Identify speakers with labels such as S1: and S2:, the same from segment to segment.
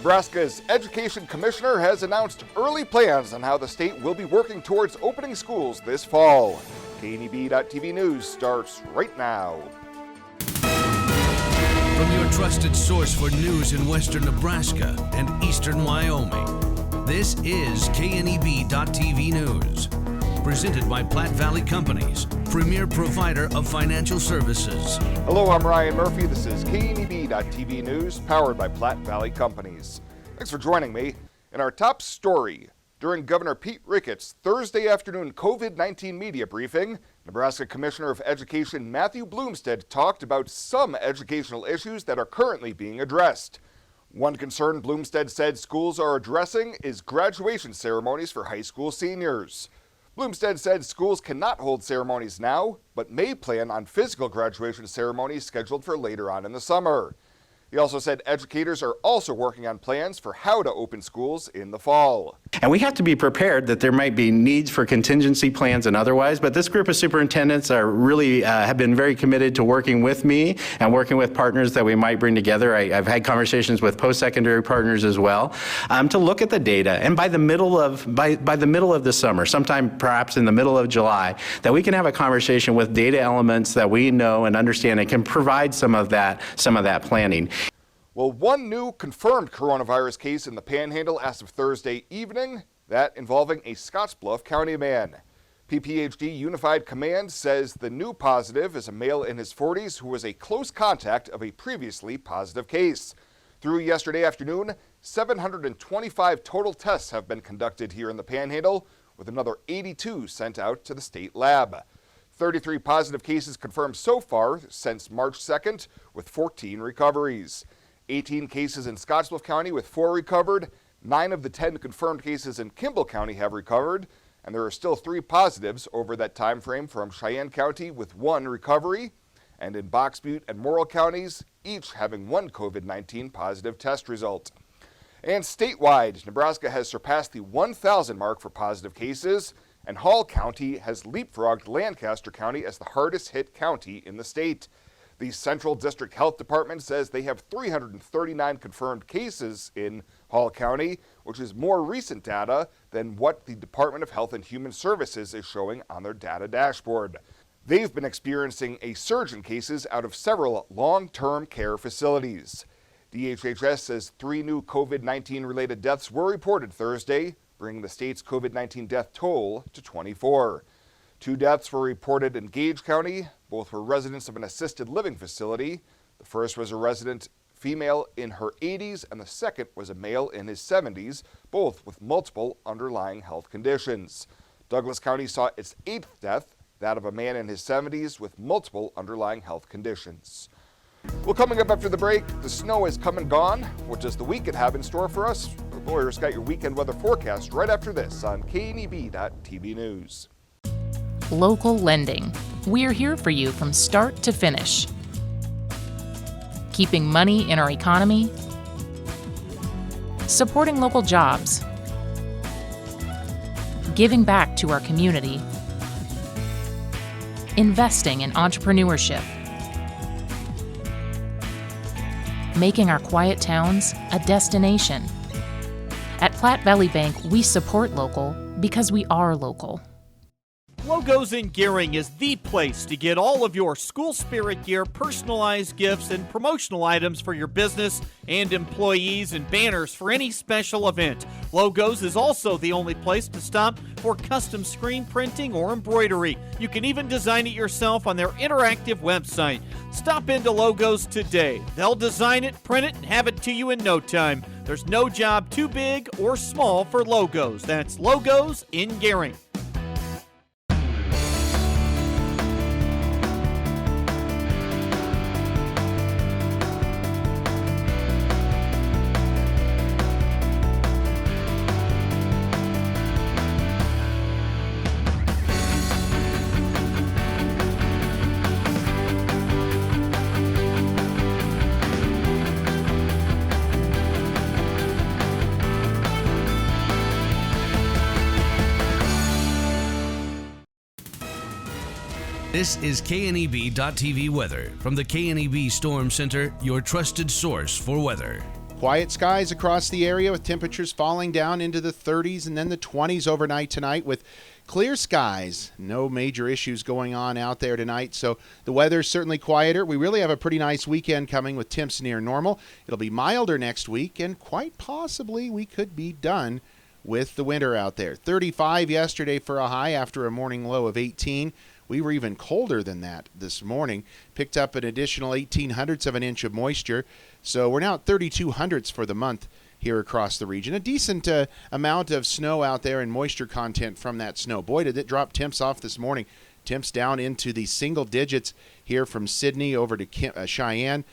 S1: Nebraska's Education Commissioner has announced early plans on how the state will be working towards opening schools this fall. KNEB.TV News starts right now.
S2: From your trusted source for news in western Nebraska and eastern Wyoming, this is KNEB.TV News. Presented by Platte Valley Companies, premier provider of financial services.
S1: Hello, I'm Ryan Murphy. This is KNEB.TV News, powered by Platte Valley Companies. Thanks for joining me. In our top story, during Governor Pete Ricketts' Thursday afternoon COVID-19 media briefing, Nebraska Commissioner of Education Matthew Bloomstead talked about some educational issues that are currently being addressed. One concern Bloomstead said schools are addressing is graduation ceremonies for high school seniors. Bloomstead said schools cannot hold ceremonies now, but may plan on physical graduation ceremonies scheduled for later on in the summer. He also said educators are also working on plans for how to open schools in the fall.
S3: And we have to be prepared that there might be needs for contingency plans and otherwise, but this group of superintendents are really have been very committed to working with me and working with partners that we might bring together. I've had conversations with post-secondary partners as well to look at the data, and by the middle of the summer, sometime perhaps in the middle of July, that we can have a conversation with data elements that we know and understand and can provide some of that planning.
S1: Well, one new confirmed coronavirus case in the Panhandle as of Thursday evening, that involving a Scottsbluff County man. PPHD Unified Command says the new positive is a male in his 40s who was a close contact of a previously positive case. Through yesterday afternoon, 725 total tests have been conducted here in the Panhandle, with another 82 sent out to the state lab. 33 positive cases confirmed so far since March 2nd, with 14 recoveries. 18 cases in Scottsbluff County with 4 recovered. 9 of the 10 confirmed cases in Kimball County have recovered, and there are still 3 positives over that time frame from Cheyenne County with 1 recovery, and in Box Butte and Morrill counties, each having 1 COVID-19 positive test result. And statewide, Nebraska has surpassed the 1,000 mark for positive cases, and Hall County has leapfrogged Lancaster County as the hardest hit county in the state. The Central District Health Department says they have 339 confirmed cases in Hall County, which is more recent data than what the Department of Health and Human Services is showing on their data dashboard. They've been experiencing a surge in cases out of several long-term care facilities. DHHS says 3 new COVID-19 related deaths were reported Thursday, bringing the state's COVID-19 death toll to 24. 2 deaths were reported in Gage County. Both were residents of an assisted living facility. The first was a resident female in her 80s, and the second was a male in his 70s, both with multiple underlying health conditions. Douglas County saw its 8th death, that of a man in his 70s with multiple underlying health conditions. Well, coming up after the break, the snow is come and gone. What does the weekend have in store for us? The Lawyer's got your weekend weather forecast right after this on KNEB.TV News.
S4: Local lending. We're here for you from start to finish. Keeping money in our economy, supporting local jobs, giving back to our community, investing in entrepreneurship, making our quiet towns a destination. At Platte Valley Bank, we support local because we are local.
S5: Logos in Gearing is the place to get all of your school spirit gear, personalized gifts, and promotional items for your business and employees, and banners for any special event. Logos is also the only place to stop for custom screen printing or embroidery. You can even design it yourself on their interactive website. Stop into Logos today. They'll design it, print it, and have it to you in no time. There's no job too big or small for Logos. That's Logos in Gearing.
S2: This is KNEB.TV weather from the KNEB Storm Center, your trusted source for weather.
S6: Quiet skies across the area with temperatures falling down into the 30s and then the 20s overnight tonight with clear skies. No major issues going on out there tonight, so the weather's certainly quieter. We really have a pretty nice weekend coming with temps near normal. It'll be milder next week, and quite possibly we could be done with the winter out there. 35 yesterday for a high after a morning low of 18. We were even colder than that this morning. Picked up an additional 0.18 of an inch of moisture. So we're now at 0.32 for the month here across the region. A decent amount of snow out there and moisture content from that snow. Boy, did it drop temps off this morning. Temps down into the single digits here from Sydney over to Cheyenne.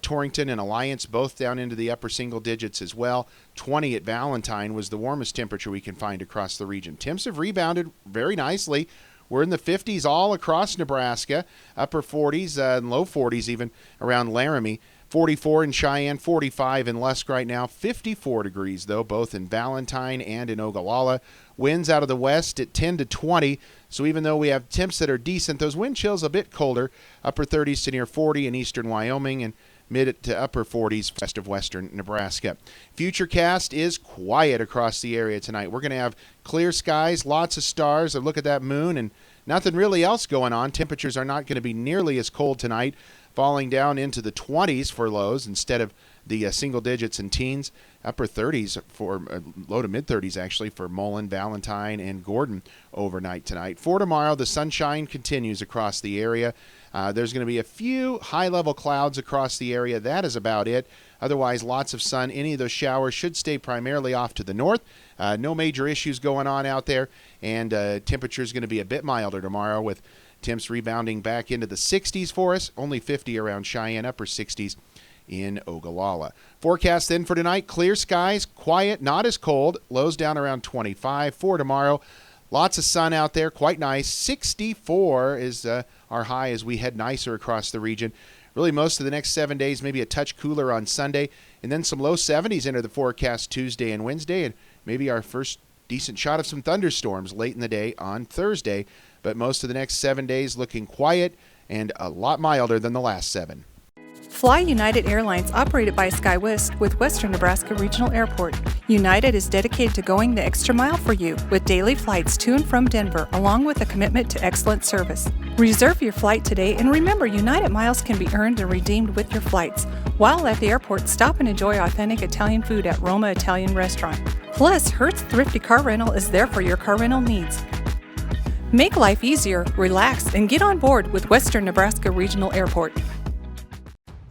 S6: Torrington and Alliance both down into the upper single digits as well. 20 at Valentine was the warmest temperature we can find across the region. Temps have rebounded very nicely. We're in the 50s all across Nebraska, upper 40s and low 40s even around Laramie. 44 in Cheyenne, 45 in Lusk right now, 54 degrees though, both in Valentine and in Ogallala. Winds out of the west at 10 to 20, so even though we have temps that are decent, those wind chills a bit colder, upper 30s to near 40 in eastern Wyoming and mid to upper 40s west of western Nebraska. Futurecast is quiet across the area tonight. We're going to have clear skies, lots of stars, a look at that moon, and nothing really else going on. Temperatures are not going to be nearly as cold tonight, falling down into the 20s for lows instead of the single digits and teens. Upper 30s for low to mid 30s actually for Mullen, Valentine, and Gordon overnight tonight. For tomorrow, the sunshine continues across the area. There's going to be a few high-level clouds across the area. That is about it. Otherwise, lots of sun. Any of those showers should stay primarily off to the north. No major issues going on out there, and temperature is going to be a bit milder tomorrow with temps rebounding back into the 60s for us. Only 50 around Cheyenne, upper 60s in Ogallala. Forecast then for tonight, clear skies, quiet, not as cold. Lows down around 25. For tomorrow, lots of sun out there, quite nice. 64 is our high as we head nicer across the region. Really most of the next 7 days, maybe a touch cooler on Sunday, and then some low 70s enter the forecast Tuesday and Wednesday, and maybe our first decent shot of some thunderstorms late in the day on Thursday. But most of the next 7 days looking quiet and a lot milder than the last 7.
S7: Fly United Airlines, operated by SkyWest with Western Nebraska Regional Airport. United is dedicated to going the extra mile for you with daily flights to and from Denver, along with a commitment to excellent service. Reserve your flight today, and remember, United miles can be earned and redeemed with your flights. While at the airport, stop and enjoy authentic Italian food at Roma Italian Restaurant. Plus, Hertz Thrifty Car Rental is there for your car rental needs. Make life easier, relax, and get on board with Western Nebraska Regional Airport.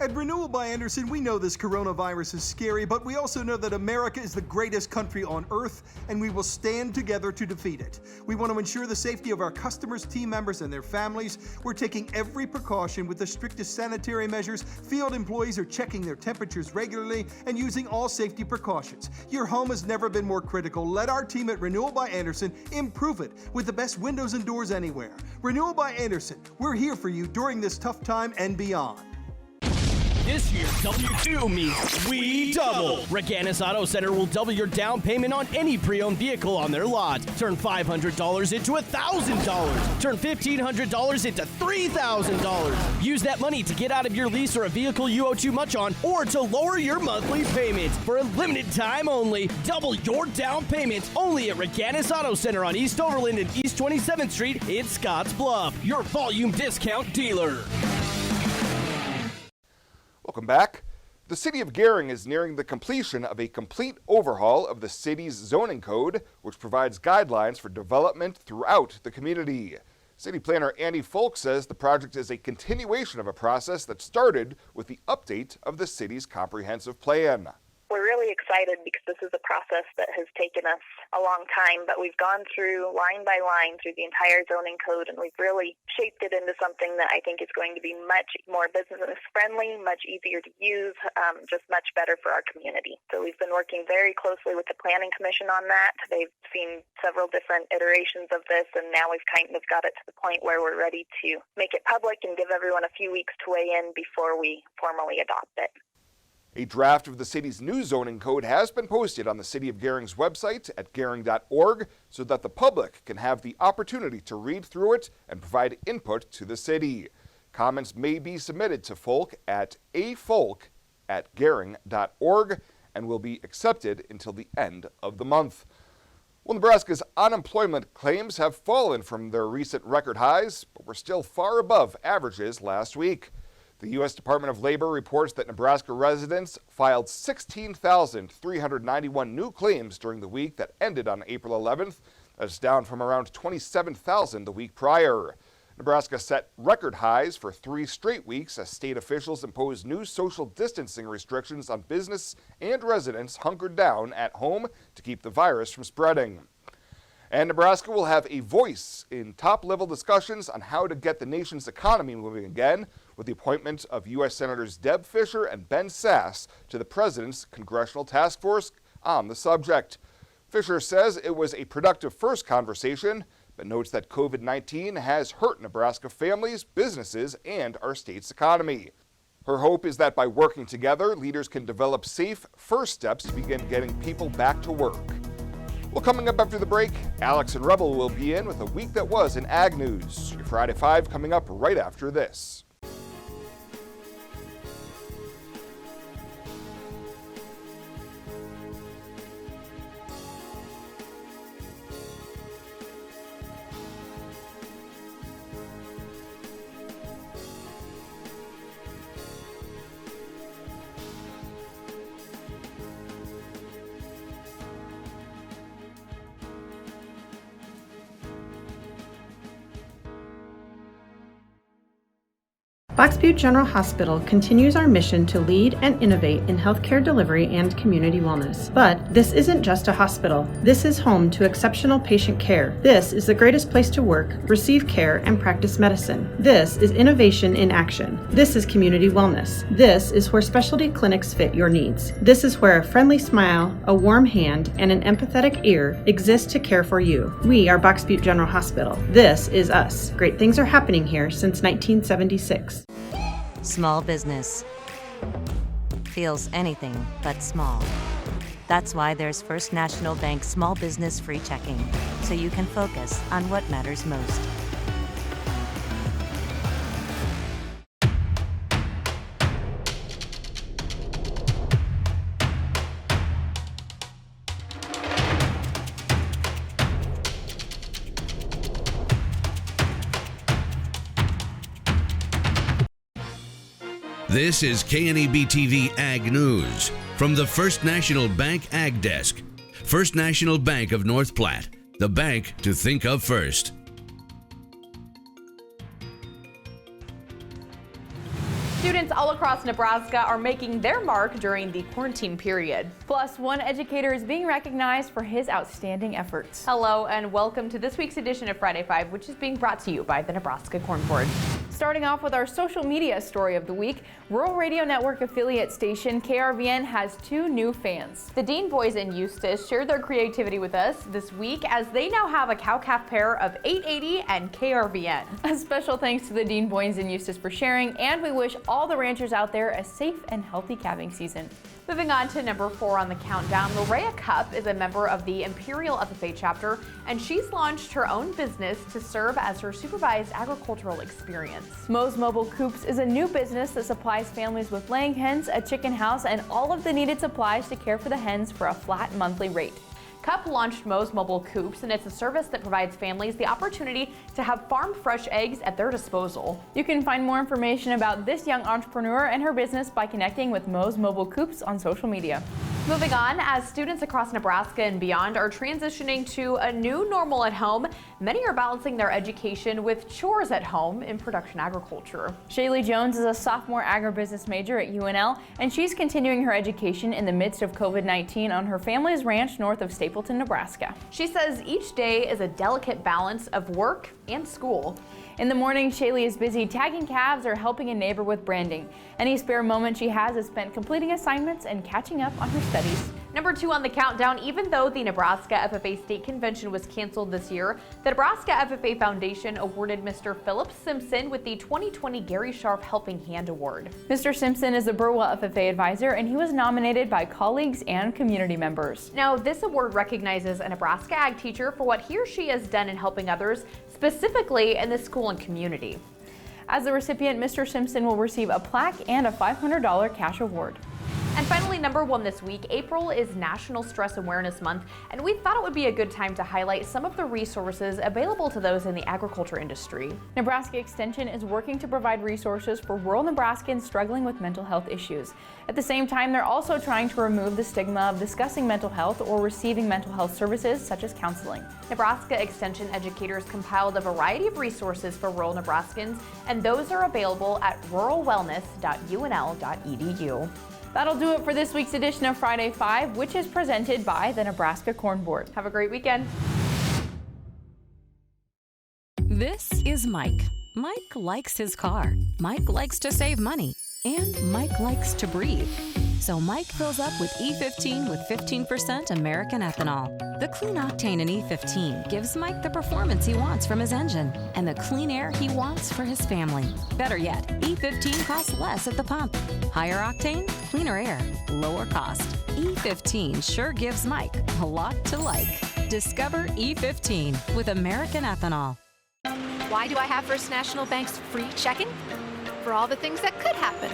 S8: At Renewal by Anderson, we know this coronavirus is scary, but we also know that America is the greatest country on earth, and we will stand together to defeat it. We want to ensure the safety of our customers, team members, and their families. We're taking every precaution with the strictest sanitary measures. Field employees are checking their temperatures regularly and using all safety precautions. Your home has never been more critical. Let our team at Renewal by Anderson improve it with the best windows and doors anywhere. Renewal by Anderson, we're here for you during this tough time and beyond.
S9: This year, W2 means we double. Reganis Auto Center will double your down payment on any pre-owned vehicle on their lot. Turn $500 into $1,000. Turn $1,500 into $3,000. Use that money to get out of your lease or a vehicle you owe too much on, or to lower your monthly payments. For a limited time only, double your down payment only at Reganis Auto Center on East Overland and East 27th Street in Scotts Bluff. Your volume discount dealer.
S1: Welcome back. The city of Gering is nearing the completion of a complete overhaul of the city's zoning code, which provides guidelines for development throughout the community. City planner Andy Folk says the project is a continuation of a process that started with the update of the city's comprehensive plan.
S10: We're really excited because this is a process that has taken us a long time, but we've gone through line by line through the entire zoning code, and we've really shaped it into something that I think is going to be much more business friendly, much easier to use, just much better for our community. So we've been working very closely with the Planning Commission on that. They've seen several different iterations of this, and now we've kind of got it to the point where we're ready to make it public and give everyone a few weeks to weigh in before we formally adopt it.
S1: A draft of the city's new zoning code has been posted on the City of Gering's website at gering.org so that the public can have the opportunity to read through it and provide input to the city. Comments may be submitted to Folk at afolk@gering.org. gering.org and will be accepted until the end of the month. Well, Nebraska's unemployment claims have fallen from their recent record highs, but were still far above averages last week. The U.S. Department of Labor reports that Nebraska residents filed 16,391 new claims during the week that ended on April 11th. That's down from around 27,000 the week prior. Nebraska set record highs for 3 straight weeks as state officials imposed new social distancing restrictions on business and residents hunkered down at home to keep the virus from spreading. And Nebraska will have a voice in top-level discussions on how to get the nation's economy moving again with the appointment of U.S. Senators Deb Fischer and Ben Sasse to the President's Congressional Task Force on the subject. Fischer says it was a productive first conversation, but notes that COVID-19 has hurt Nebraska families, businesses, and our state's economy. Her hope is that by working together, leaders can develop safe first steps to begin getting people back to work. Well, coming up after the break, Alex and Rebel will be in with a week that was in Ag News. Your Friday 5 coming up right after this.
S11: Black Butte General Hospital continues our mission to lead and innovate in healthcare delivery and community wellness. But this isn't just a hospital. This is home to exceptional patient care. This is the greatest place to work, receive care, and practice medicine. This is innovation in action. This is community wellness. This is where specialty clinics fit your needs. This is where a friendly smile, a warm hand, and an empathetic ear exist to care for you. We are Black Butte General Hospital. This is us. Great things are happening here since 1976.
S12: Small business feels anything but small. That's why there's First National Bank Small Business Free Checking, so you can focus on what matters most.
S2: This is KNEB TV Ag News from the First National Bank Ag Desk. First National Bank of North Platte, the bank to think of first.
S13: Students all across Nebraska are making their mark during the quarantine period. Plus, one educator is being recognized for his outstanding efforts. Hello and welcome to this week's edition of Friday 5, which is being brought to you by the Nebraska Corn Board. Starting off with our social media story of the week, Rural Radio Network affiliate station KRVN has 2 new fans. The Dean Boys in Eustis shared their creativity with us this week as they now have a cow-calf pair of 880 and KRVN. A special thanks to the Dean Boys in Eustis for sharing, and we wish all the ranchers out there a safe and healthy calving season. Moving on to number 4 on the countdown, Loraya Cup is a member of the Imperial FFA chapter, and she's launched her own business to serve as her supervised agricultural experience. Mo's Mobile Coops is a new business that supplies families with laying hens, a chicken house, and all of the needed supplies to care for the hens for a flat monthly rate. Cup launched Mo's Mobile Coops, and it's a service that provides families the opportunity to have farm fresh eggs at their disposal. You can find more information about this young entrepreneur and her business by connecting with Mo's Mobile Coops on social media. Moving on, as students across Nebraska and beyond are transitioning to a new normal at home, many are balancing their education with chores at home in production agriculture. Shaylee Jones is a sophomore agribusiness major at UNL, and she's continuing her education in the midst of COVID-19 on her family's ranch north of Stapleton, Nebraska. She says each day is a delicate balance of work and school. In the morning, Shaylee is busy tagging calves or helping a neighbor with branding. Any spare moment she has is spent completing assignments and catching up on her studies. Number 2 on the countdown, even though the Nebraska FFA State Convention was canceled this year, the Nebraska FFA Foundation awarded Mr. Philip Simpson with the 2020 Gary Sharp Helping Hand Award. Mr. Simpson is a Burwell FFA advisor, and he was nominated by colleagues and community members. Now, this award recognizes a Nebraska ag teacher for what he or she has done in helping others, specifically in the school and community. As the recipient, Mr. Simpson will receive a plaque and a $500 cash award. And finally, number one this week, April is National Stress Awareness Month, and we thought it would be a good time to highlight some of the resources available to those in the agriculture industry. Nebraska Extension is working to provide resources for rural Nebraskans struggling with mental health issues. At the same time, they're also trying to remove the stigma of discussing mental health or receiving mental health services such as counseling. Nebraska Extension educators compiled a variety of resources for rural Nebraskans, and those are available at ruralwellness.unl.edu. That'll do it for this week's edition of Friday 5, which is presented by the Nebraska Corn Board. Have a great weekend.
S14: This is Mike. Mike likes his car. Mike likes to save money. And Mike likes to breathe. So Mike fills up with E15 with 15% American ethanol. The clean octane in E15 gives Mike the performance he wants from his engine and the clean air he wants for his family. Better yet, E15 costs less at the pump. Higher octane, cleaner air, lower cost. E15 sure gives Mike a lot to like. Discover E15 with American ethanol.
S15: Why do I have First National Bank's free checking? For all the things that could happen.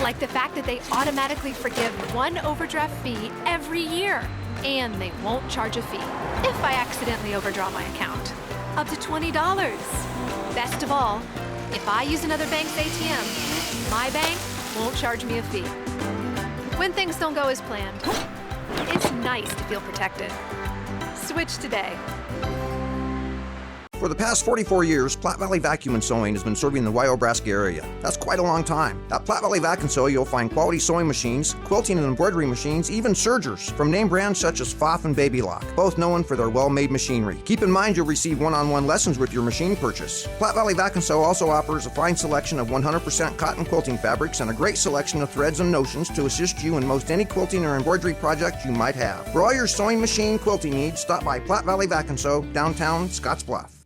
S15: Like the fact that they automatically forgive one overdraft fee every year, and they won't charge a fee if I accidentally overdraw my account. Up to $20. Best of all, if I use another bank's ATM, my bank won't charge me a fee. When things don't go as planned, it's nice to feel protected. Switch today.
S16: For the past 44 years, Platte Valley Vacuum and Sewing has been serving the Nebraska area. That's quite a long time. At Platte Valley Vac and Sew, you'll find quality sewing machines, quilting and embroidery machines, even sergers from name brands such as Pfaff and Baby Lock, both known for their well-made machinery. Keep in mind you'll receive one-on-one lessons with your machine purchase. Platte Valley Vac and Sew also offers a fine selection of 100% cotton quilting fabrics and a great selection of threads and notions to assist you in most any quilting or embroidery project you might have. For all your sewing machine quilting needs, stop by Platte Valley Vac and Sew, downtown Scottsbluff.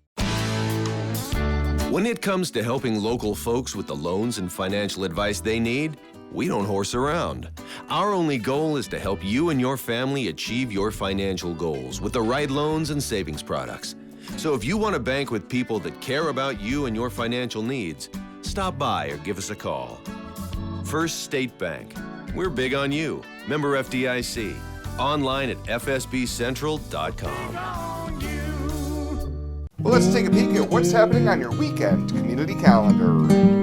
S17: When it comes to helping local folks with the loans and financial advice they need, we don't horse around. Our only goal is to help you and your family achieve your financial goals with the right loans and savings products. So if you want to bank with people that care about you and your financial needs, stop by or give us a call. First State Bank. We're big on you. Member FDIC. Online at fsbcentral.com.
S1: Well, let's take a peek at what's happening on your weekend community calendar.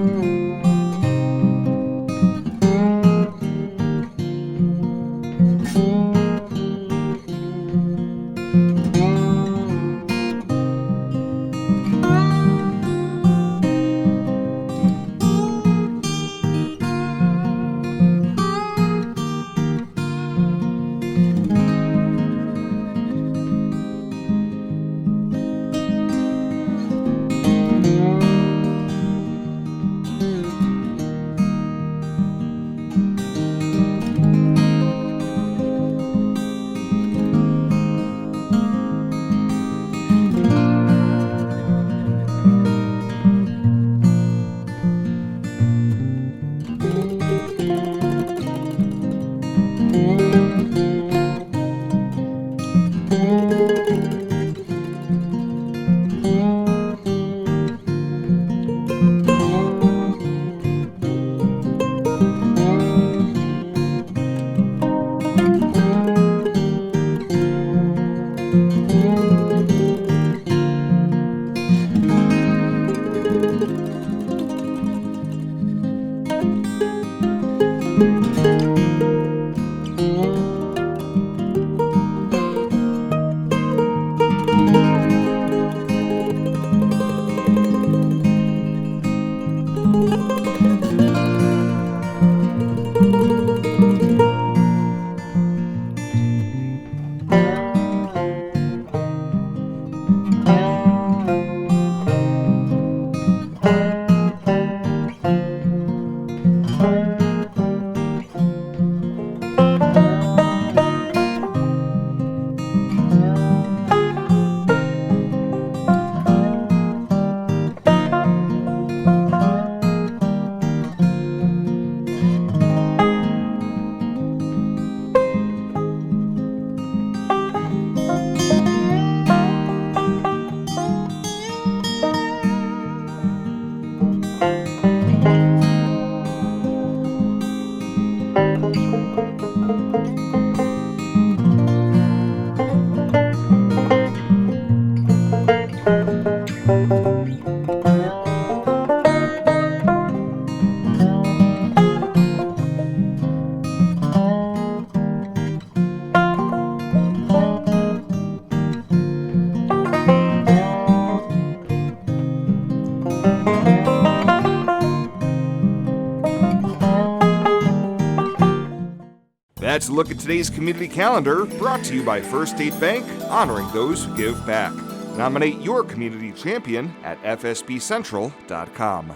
S1: a look at today's community calendar, brought to you by First State Bank, honoring those who give back. Nominate your community champion at fsbcentral.com.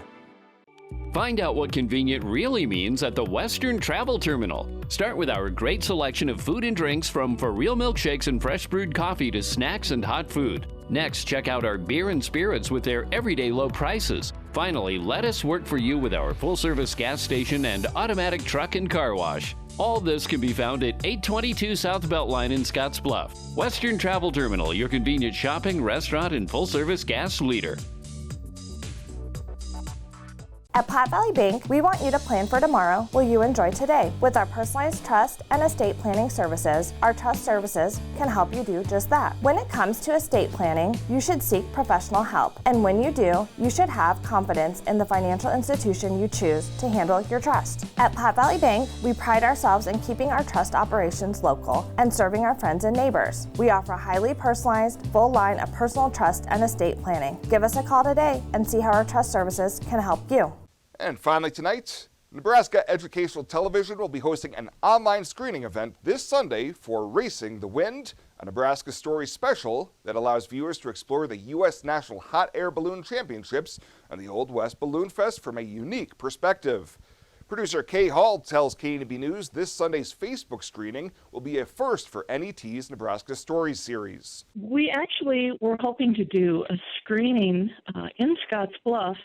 S18: Find out what convenient really means at the Western Travel Terminal. Start with our great selection of food and drinks, from for real milkshakes and fresh brewed coffee to snacks and hot food. Next, check out our beer and spirits with their everyday low prices. Finally, let us work for you with our full-service gas station and automatic truck and car wash. All this can be found at 822 South Beltline in Scottsbluff. Western Travel Terminal, your convenient shopping, restaurant, and full-service gas leader.
S19: At Platte Valley Bank, we want you to plan for tomorrow while you enjoy today. With our personalized trust and estate planning services, our trust services can help you do just that. When it comes to estate planning, you should seek professional help. And when you do, you should have confidence in the financial institution you choose to handle your trust. At Platte Valley Bank, we pride ourselves in keeping our trust operations local and serving our friends and neighbors. We offer a highly personalized, full line of personal trust and estate planning. Give us a call today and see how our trust services can help you.
S1: And finally tonight, Nebraska Educational Television will be hosting an online screening event this Sunday for Racing the Wind, a Nebraska Story special that allows viewers to explore the U.S. National Hot Air Balloon Championships and the Old West Balloon Fest from a unique perspective. Producer Kay Hall tells KNB News this Sunday's Facebook screening will be a first for NET's Nebraska Stories series.
S20: We actually were hoping to do a screening in Scottsbluff,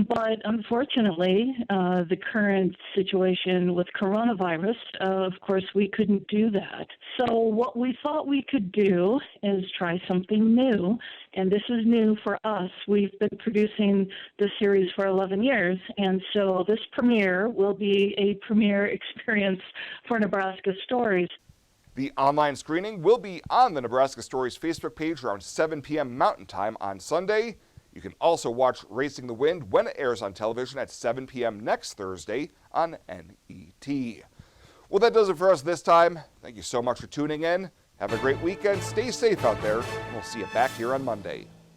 S20: but unfortunately, the current situation with coronavirus, of course, we couldn't do that. So what we thought we could do is try something new, and this is new for us. We've been producing this series for 11 years, and so this premiere will be a premiere experience for Nebraska Stories.
S1: The online screening will be on the Nebraska Stories Facebook page around 7 p.m. Mountain Time on Sunday. You can also watch Racing the Wind when it airs on television at 7 p.m. next Thursday on NET. Well, that does it for us this time. Thank you so much for tuning in. Have a great weekend. Stay safe out there. We'll see you back here on Monday.